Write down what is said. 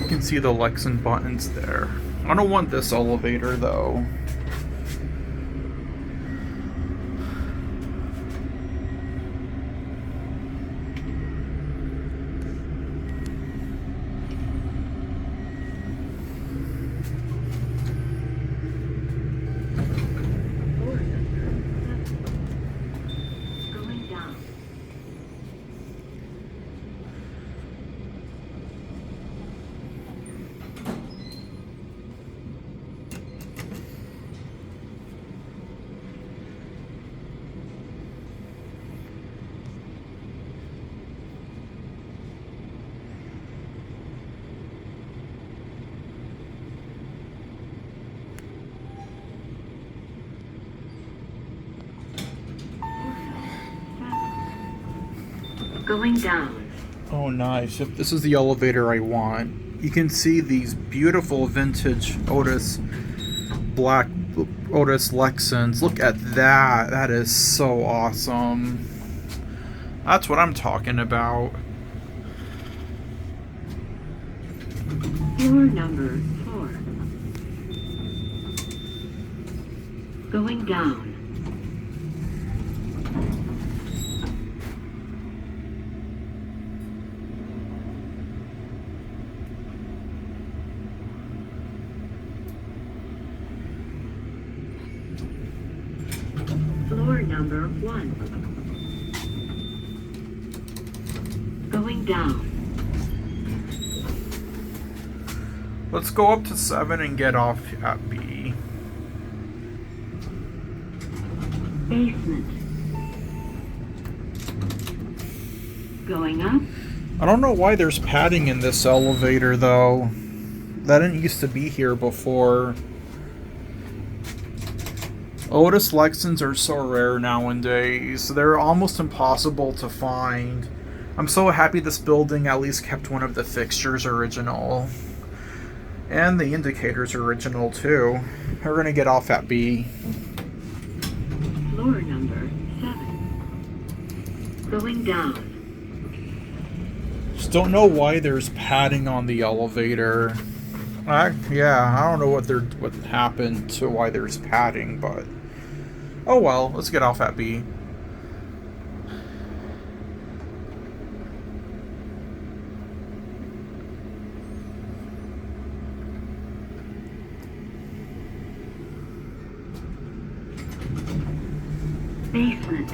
You can see the Lexan buttons there. I don't want this elevator though. Going down. Oh, nice. If this is the elevator I want, you can see these beautiful vintage Otis black Otis Lexans. Look at that. That is so awesome. That's what I'm talking about. Floor number 4. Going down. Floor number 1. Going down. Let's go up to 7 and get off at B. Basement. Going up. I don't know why there's padding in this elevator though. That didn't used to be here before. Otis Lexans are so rare nowadays. They're almost impossible to find. I'm so happy this building at least kept one of the fixtures original. And the indicators original too. We're gonna get off at B. Floor number 7. Going down. Just don't know why there's padding on the elevator. Yeah, I don't know what happened to why there's padding, but oh well, let's get off at B. Basement.